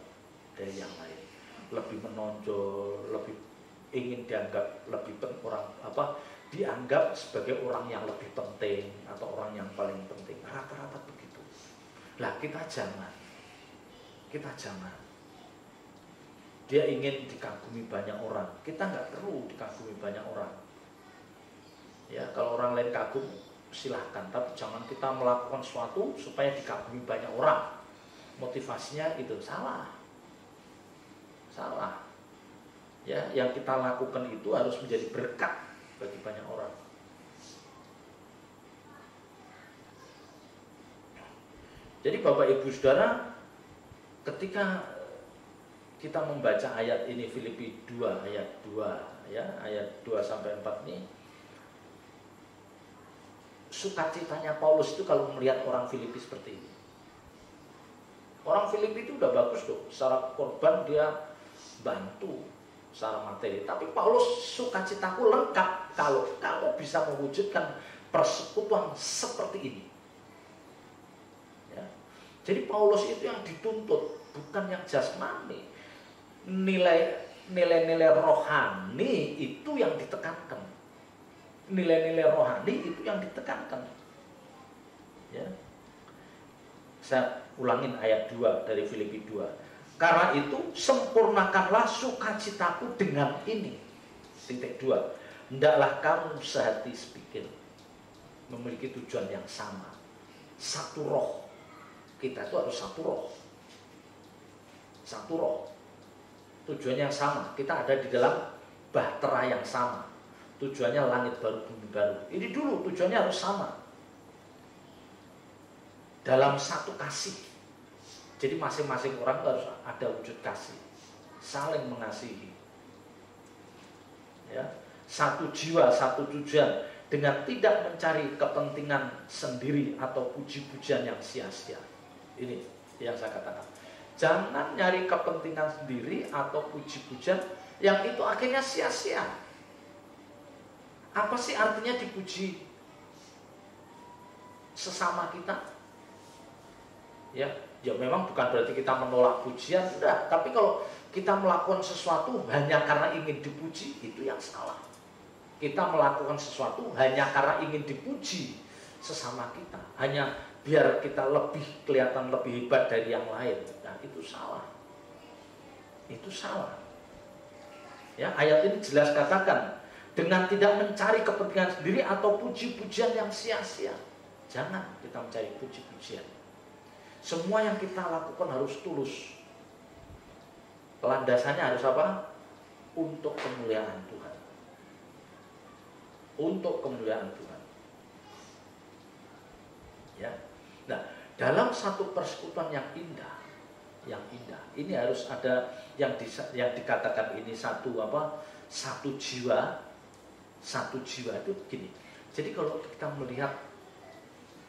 dari yang lain, lebih menonjol, lebih ingin dianggap dianggap sebagai orang yang lebih penting atau orang yang paling penting. Rata-rata begitu. Lah kita jangan. Dia ingin dikagumi banyak orang. Kita nggak perlu dikagumi banyak orang. Ya, kalau orang lain kagum silahkan, tapi jangan kita melakukan sesuatu supaya dikagumi banyak orang. Motivasinya itu salah. Ya, yang kita lakukan itu harus menjadi berkat bagi banyak orang. Jadi Bapak Ibu Saudara, ketika kita membaca ayat ini, Filipi 2 ayat 2 ya, ayat 2 sampai 4 ini, sukacitanya Paulus itu kalau melihat orang Filipi seperti ini. Orang Filipi itu udah bagus tuh, secara korban dia bantu secara materi, tapi Paulus, sukacitaku lengkap kalau kamu bisa mewujudkan persekutuan seperti ini. Ya. Jadi Paulus itu yang dituntut, bukan yang jasmani. Nilai-nilai rohani itu yang ditekankan. Nilai-nilai rohani itu yang ditekankan. Ya. Saya ulangin ayat 2 dari Filipi 2. Karena itu sempurnakanlah sukacitaku dengan ini. Titik 2. Hendaklah kamu sehati sepikir, memiliki tujuan yang sama, satu roh. Kita itu harus satu roh. Satu roh. Tujuannya yang sama. Kita ada di dalam bahtera yang sama. Tujuannya langit baru, bumi baru. Ini dulu tujuannya harus sama. Dalam satu kasih. Jadi masing-masing orang harus ada wujud kasih. Saling mengasihi. Ya. Satu jiwa, satu tujuan. Dengan tidak mencari kepentingan sendiri atau puji-pujian yang sia-sia. Ini yang saya katakan. Jangan nyari kepentingan sendiri atau puji-pujian yang itu akhirnya sia-sia. Apa sih artinya dipuji sesama kita? Ya memang bukan berarti kita menolak pujian, enggak. Tapi kalau kita melakukan sesuatu hanya karena ingin dipuji, itu yang salah. Kita melakukan sesuatu hanya karena ingin dipuji sesama kita, hanya biar kita kelihatan lebih hebat dari yang lain. Nah, itu salah. Itu salah. Ya, ayat ini jelas katakan, dengan tidak mencari kepentingan sendiri atau puji-pujian yang sia-sia. Jangan kita mencari puji-pujian. Semua yang kita lakukan harus tulus. Landasannya harus apa? Untuk kemuliaan Tuhan. Untuk kemuliaan Tuhan. Ya. Nah, dalam satu persekutuan yang indah, ini harus ada yang dikatakan ini satu jiwa itu begini. Jadi kalau kita melihat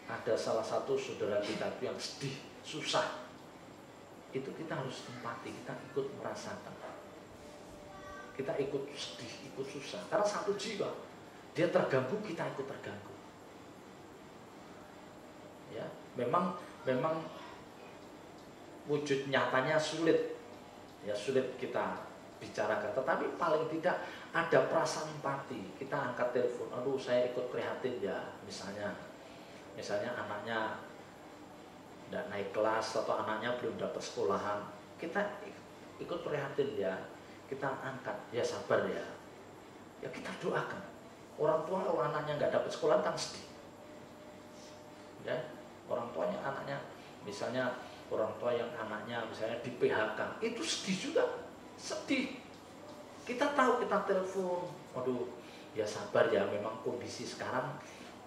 ada salah satu saudara kita itu yang sedih, susah, itu kita harus empati, kita ikut merasakan, kita ikut sedih, ikut susah, karena satu jiwa. Dia terganggu, kita ikut terganggu. Ya, memang wujud nyatanya sulit, ya sulit kita bicarakan. Tetapi paling tidak ada perasaan empati. Kita angkat telepon, aduh saya ikut prihatin ya, misalnya anaknya tidak naik kelas atau anaknya belum dapat sekolahan, kita ikut prihatin ya, kita angkat, ya sabar ya, ya kita doakan. Orang tua kalau anaknya nggak dapat sekolah kan sedih, Ya, orang tuanya anaknya, misalnya orang tua yang anaknya misalnya di PHK, itu sedih juga, sedih. Kita tahu, kita telepon, waduh, ya sabar ya, memang kondisi sekarang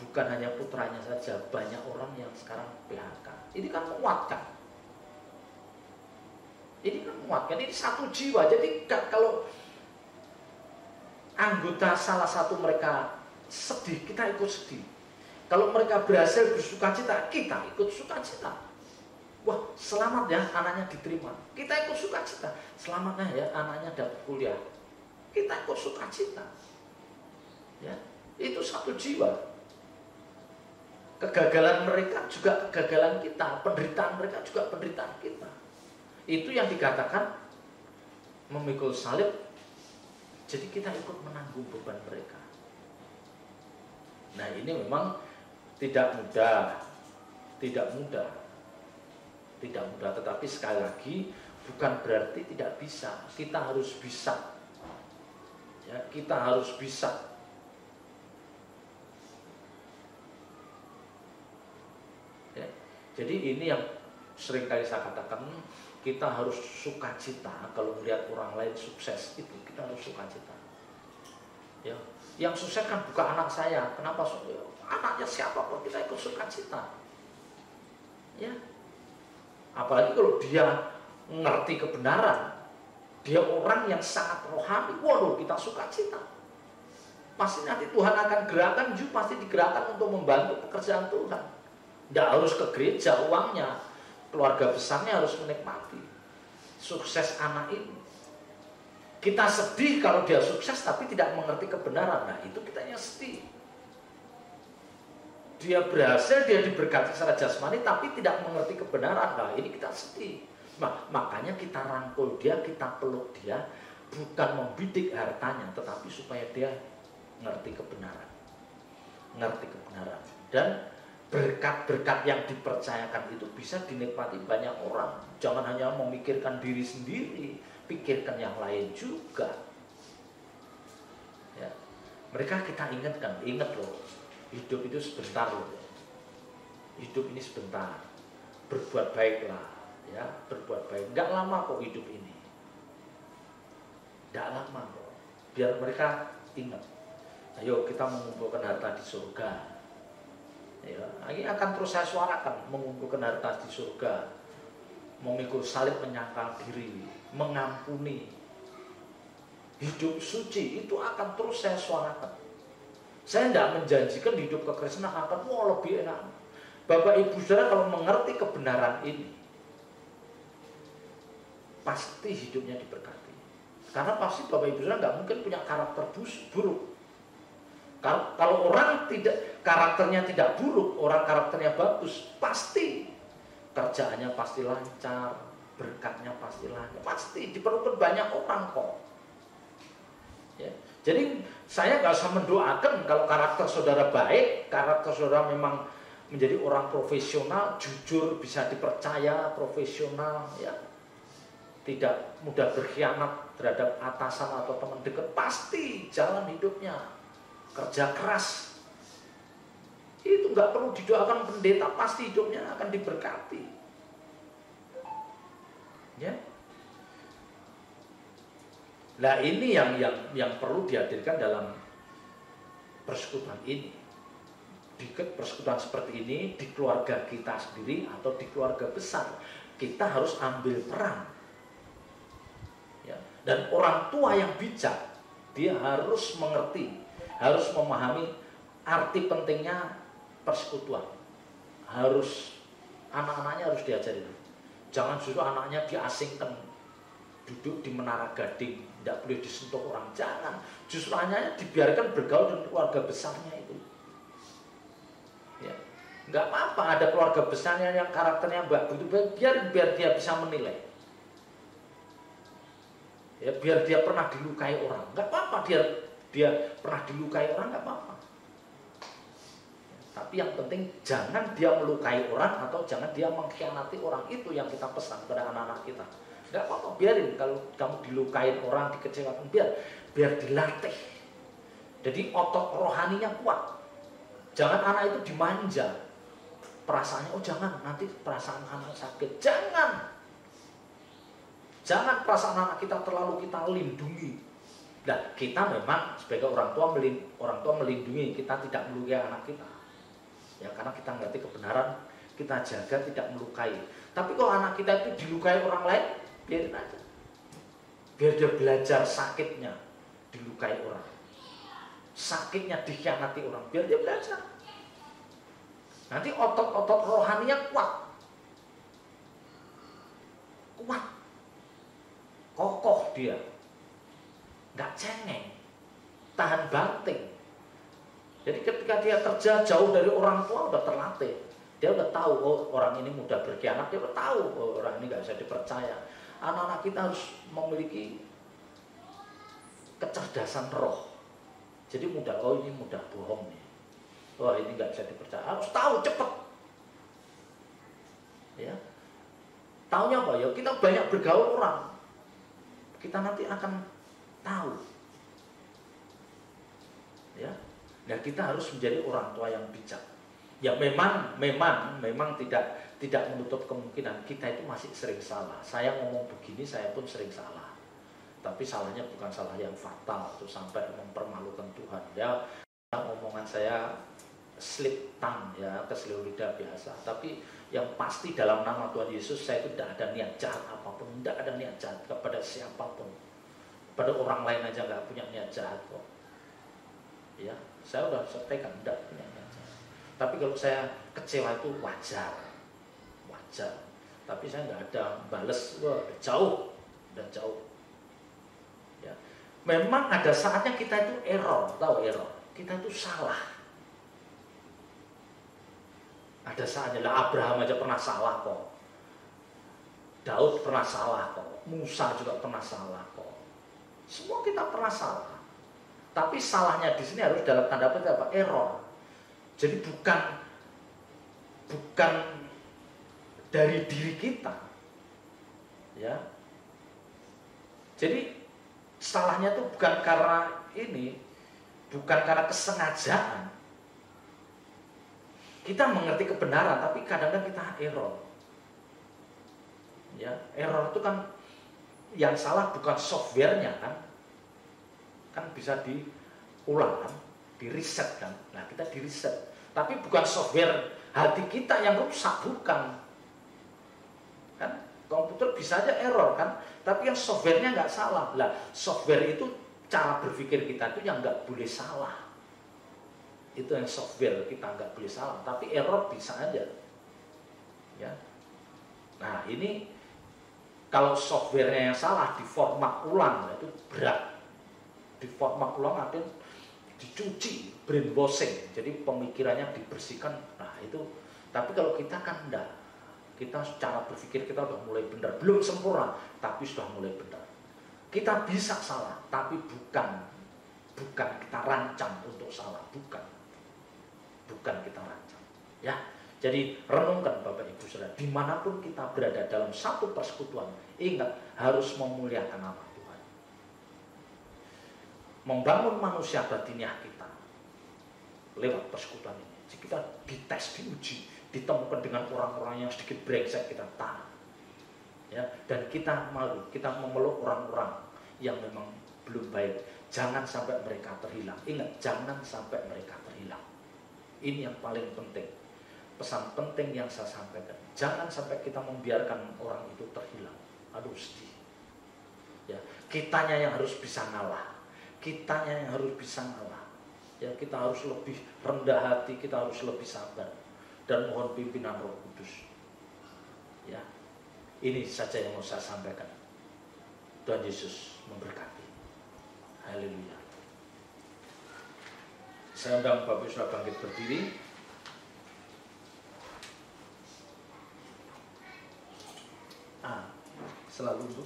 bukan hanya putranya saja, banyak orang yang sekarang PHK. Ini kan menguatkan. Ini kan menguatkan, ini satu jiwa. Jadi kalau anggota salah satu mereka sedih, kita ikut sedih. Kalau mereka berhasil bersukacita, kita ikut sukacita. Wah, selamat ya anaknya diterima. Kita ikut sukacita. Selamatnya ya anaknya dapat kuliah. Kita ikut sukacita. Ya, itu satu jiwa. Kegagalan mereka juga kegagalan kita, penderitaan mereka juga penderitaan kita. Itu yang dikatakan memikul salib. Jadi kita ikut menanggung beban mereka. Nah, ini memang tidak mudah, tetapi sekali lagi bukan berarti tidak bisa. Kita harus bisa, ya, kita harus bisa. Ya, jadi ini yang sering kali saya katakan, kita harus sukacita kalau melihat orang lain sukses, itu kita harus sukacita. Ya, yang sukses kan bukan anak saya, kenapa? Anaknya siapa kok kita ikut sukacita, ya. Apalagi kalau dia ngerti kebenaran, dia orang yang sangat rohani, waduh kita sukacita. Pasti nanti Tuhan akan gerakan, pasti digerakkan untuk membantu pekerjaan Tuhan. Tidak harus ke gereja uangnya, keluarga besarnya harus menikmati sukses anak ini. Kita sedih kalau dia sukses tapi tidak mengerti kebenaran. Nah, itu kitanya sedih. Dia berhasil, dia diberkati secara jasmani tapi tidak mengerti kebenaran. Nah, ini kita sedih. Nah, makanya kita rangkul dia, kita peluk dia, bukan membidik hartanya, tetapi supaya dia ngerti kebenaran. Ngerti kebenaran. Dan berkat-berkat yang dipercayakan itu bisa dinikmati banyak orang. Jangan hanya memikirkan diri sendiri, pikirkan yang lain juga. Ya. Mereka kita ingatkan, ingat loh, hidup itu sebentar loh. Hidup ini sebentar. Berbuat baiklah, ya, berbuat baik. Enggak lama kok hidup ini. Enggak lama kok. Biar mereka ingat. Ayo kita mengumpulkan harta di surga. Ya, ini akan terus saya suarakan, mengumpulkan harta di surga, memikul salib, menyangkal diri, mengampuni, hidup suci, itu akan terus saya suarakan. Saya tidak menjanjikan hidup kekristenan akan lebih enak. Bapak Ibu Saudara kalau mengerti kebenaran ini, pasti hidupnya diberkati. Karena pasti Bapak Ibu Saudara nggak mungkin punya karakter buruk. Kalau orang karakternya tidak buruk, orang karakternya bagus, pasti kerjaannya pasti lancar, berkatnya pasti lancar, pasti diperlukan banyak orang kok. Ya. Jadi saya nggak usah mendoakan kalau karakter saudara baik, karakter saudara memang menjadi orang profesional, jujur, bisa dipercaya, profesional, ya, tidak mudah berkhianat terhadap atasan atau teman dekat, pasti jalan hidupnya kerja keras. Itu nggak perlu didoakan pendeta, pasti hidupnya akan diberkati. Ya. Nah, ini yang perlu dihadirkan dalam persekutuan ini. Di persekutuan seperti ini, di keluarga kita sendiri atau di keluarga besar, kita harus ambil peran. Ya. Dan orang tua yang bijak, dia harus mengerti, harus memahami arti pentingnya persekutuan. Harus anak-anaknya harus diajari. Jangan justru anaknya diasingkan, duduk di Menara Gading, tidak boleh disentuh orang. Jangan, justru anaknya dibiarkan bergaul dengan keluarga besarnya itu. Ya, nggak apa-apa ada keluarga besarnya yang karakternya bagus, biar dia bisa menilai. Ya, biar dia pernah dilukai orang, nggak apa-apa dia pernah dilukai orang, nggak apa-apa. Tapi yang penting jangan dia melukai orang atau jangan dia mengkhianati orang. Itu yang kita pesan pada anak-anak kita. Nggak apa-apa, biarin kalau kamu dilukain orang, dikecewakan, biar dilatih. Jadi otot rohaninya kuat. Jangan anak itu dimanja. perasaannya, oh jangan, nanti perasaan anak sakit. Jangan perasaan anak kita terlalu kita lindungi. Nah, kita memang sebagai orang tua melindungi, kita tidak melukai anak kita. Ya, karena kita ngerti kebenaran, kita jaga tidak melukai. Tapi kalau anak kita itu dilukai orang lain, biarin aja. Biar dia belajar sakitnya dilukai orang. Sakitnya dikhianati orang, biar dia belajar. Nanti otot-otot rohaninya kuat. Kokoh dia. Nggak cengeng. Tahan banting. Jadi ketika dia kerja jauh dari orang tua udah terlatih. Dia udah tahu, oh orang ini mudah berkhianat. Dia udah tahu, oh orang ini nggak bisa dipercaya. Anak-anak kita harus memiliki kecerdasan roh. Jadi mudah, oh ini mudah bohong nih. Oh ini nggak bisa dipercaya. Harus tahu cepet. Ya, taunya apa ya? Kita banyak bergaul orang. Kita nanti akan tahu. Ya, nah kita harus menjadi orang tua yang bijak. Ya memang tidak menutup kemungkinan kita itu masih sering salah. Saya ngomong begini, saya pun sering salah. Tapi salahnya bukan salah yang fatal, itu sampai mempermalukan Tuhan. Ya, omongan saya slip tongue, ya, keselio lidah biasa. Tapi yang pasti dalam nama Tuhan Yesus saya itu tidak ada niat jahat apapun, tidak ada niat jahat kepada siapapun. Pada orang lain aja nggak punya niat jahat kok. Ya, saya udah sampaikan tidak punya niat jahat. Tapi kalau saya kecewa itu wajar. Tapi saya nggak ada bales, wah udah jauh. Ya, memang ada saatnya kita itu error, tahu error. Kita itu salah. Ada saatnya lah, Abraham aja pernah salah kok. Daud pernah salah kok. Musa juga pernah salah kok. Semua kita pernah salah. Tapi salahnya di sini harus dalam tanda petik apa? Error. Jadi bukan dari diri kita. Ya. Jadi salahnya itu bukan karena kesengajaan. Kita mengerti kebenaran, tapi kadang-kadang kita error. Ya, error itu kan yang salah bukan softwarenya kan bisa diulang kan, di reset kan. Nah kita di reset, tapi bukan software hati kita yang rusak, bukan. Kan komputer bisa aja error kan, tapi yang softwarenya nggak salah. Lah software itu cara berpikir kita itu yang nggak boleh salah. Itu yang software kita nggak boleh salah, tapi error bisa aja. Ya. Nah ini kalau softwarenya yang salah diformat ulang, itu berat. Diformat ulang artinya dicuci, brainwashing, jadi pemikirannya dibersihkan. Nah itu, tapi kalau kita kan enggak, kita secara berpikir kita udah mulai benar, belum sempurna, tapi sudah mulai benar. Kita bisa salah, tapi bukan kita rancang untuk salah, bukan kita rancang. Ya, jadi renungkan Bapak Ibu Saudara, dimanapun kita berada dalam satu persekutuan, ingat harus memuliakan nama Tuhan. Membangun manusia batiniah kita lewat persekutuan ini. Jadi kita dites, diuji, ditemukan dengan orang-orang yang sedikit brengsek, kita tahan. Ya, dan kita memeluk orang-orang yang memang belum baik. Jangan sampai mereka terhilang. Ingat, jangan sampai mereka terhilang. Ini yang paling penting. Pesan penting yang saya sampaikan. Jangan sampai kita membiarkan orang itu terhilang. Aduh sedih. Ya, kitanya yang harus bisa ngalah. Ya, kita harus lebih rendah hati, kita harus lebih sabar dan mohon pimpinan Roh Kudus. Ya. Ini saja yang mau saya sampaikan. Tuhan Yesus memberkati. Haleluya. Saya undang Bapak Ibu bangkit berdiri. Selalu untuk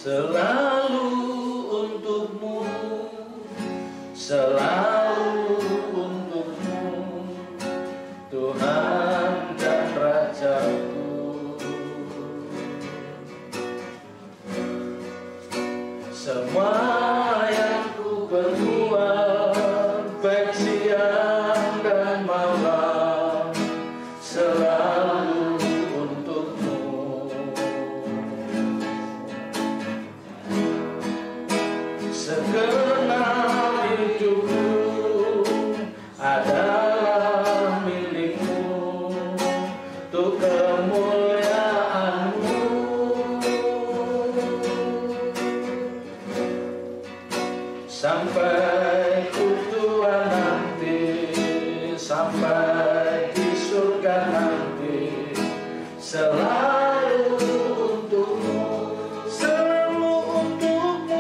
selalu untukmu, selalu untukmu, Tuhan dan Rajaku. sampai di surga nanti, selalu untukmu, selalu untukmu,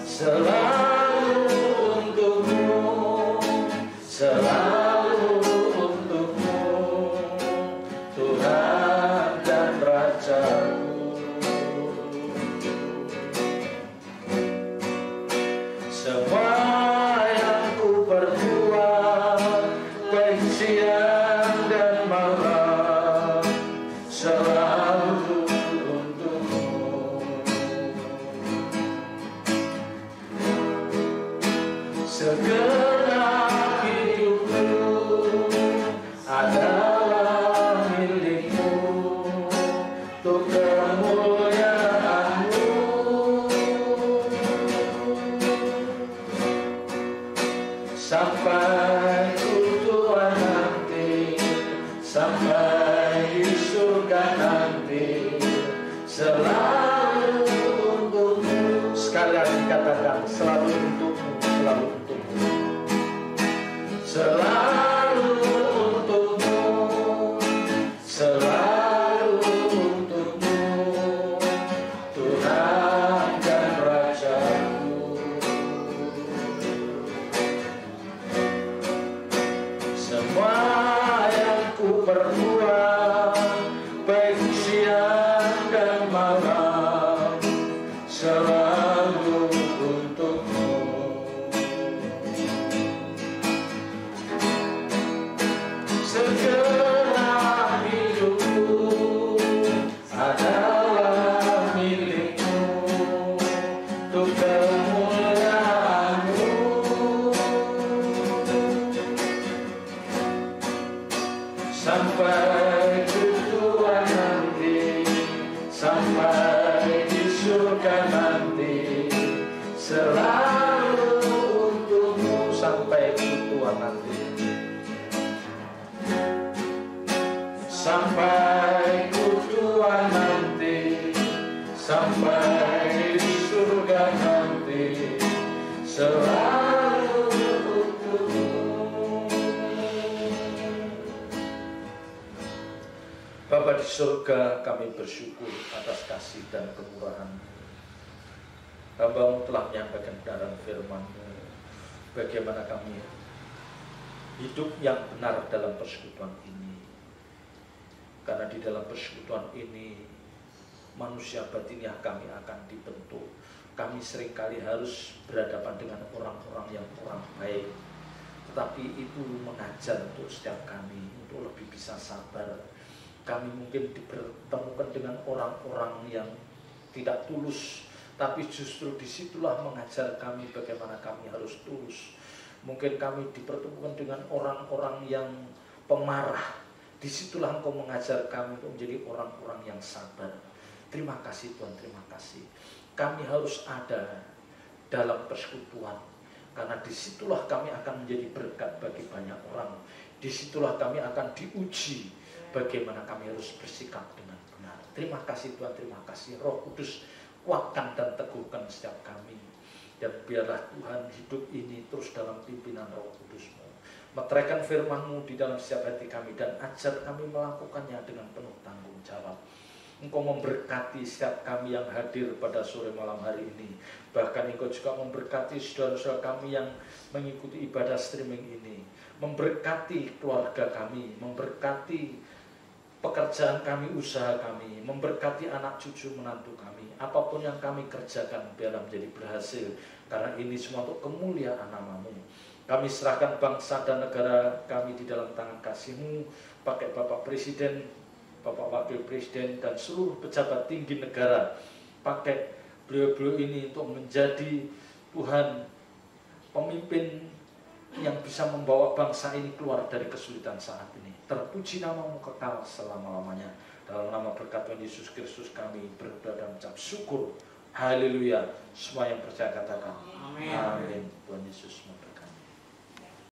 selalu untukmu, selalu untukmu, Tuhan dan Rajaku. Semua yang ku perbuat, baik siang dan malam, selalu untukmu. Segenap hidupku adalah milikmu, untuk kemuliaan-Mu. Sampai ku tua nanti, sampai di surga nanti, selalu untukmu. Sekali lagi katakan, selalu untukmu, selalu untukmu, selalu untukmu, selalu untukmu, Tuhan dan Rajaku. Semua yang ku perbuat, baik siang dan malam, selalu untukmu. Segenap hidupku adalah milikmu, untuk kemuliaan-Mu. Sampai ku tua nanti, sampai di surga nanti, selalu untukmu. Sampai ku tua nanti, sampai ku tua nanti, sampai di surga nanti, selalu untukmu. Bapa di surga, kami bersyukur atas kasih dan kemurahan. Hamba-Mu telah menyampaikan kebenaran firman-Mu, bagaimana kami hidup yang benar dalam persekutuan ini. Karena di dalam persekutuan ini, manusia batiniah kami akan dibentuk. Kami seringkali harus berhadapan dengan orang-orang yang kurang baik, tetapi itu mengajar untuk setiap kami, untuk lebih bisa sabar. Kami mungkin dipertemukan dengan orang-orang yang tidak tulus, tapi justru disitulah mengajar kami bagaimana kami harus tulus. Mungkin kami dipertemukan dengan orang-orang yang pemarah, disitulah Engkau mengajar kami untuk menjadi orang-orang yang sabar. Terima kasih Tuhan, terima kasih. Kami harus ada dalam persekutuan, karena disitulah kami akan menjadi berkat bagi banyak orang. Disitulah kami akan diuji bagaimana kami harus bersikap dengan benar. Terima kasih Tuhan, terima kasih. Roh Kudus, kuatkan dan teguhkan setiap kami. Dan biarlah Tuhan hidup ini terus dalam pimpinan Roh Kudus-Mu. Meteraikan firman-Mu di dalam setiap hati kami, dan ajar kami melakukannya dengan penuh tanggung jawab. Engkau memberkati setiap kami yang hadir pada sore malam hari ini. Bahkan Engkau juga memberkati saudara-saudara kami yang mengikuti ibadah streaming ini. Memberkati keluarga kami, memberkati pekerjaan kami, usaha kami, memberkati anak cucu menantu kami. Apapun yang kami kerjakan, biarlah menjadi berhasil, karena ini semua untuk kemuliaan nama-Mu. Kami serahkan bangsa dan negara kami di dalam tangan kasih-Mu. Pakai Bapak Presiden, Bapak Wakil Presiden, dan seluruh pejabat tinggi negara. Pakai beliau-beliau ini untuk menjadi Tuhan pemimpin yang bisa membawa bangsa ini keluar dari kesulitan saat ini. Terpuji nama-Mu kekal selama-lamanya. Dalam nama berkat Tuhan Yesus Kristus kami berdoa dan mengucap syukur. Haleluya. Semua yang percaya katakan amin. Tuhan Yesus memberkati.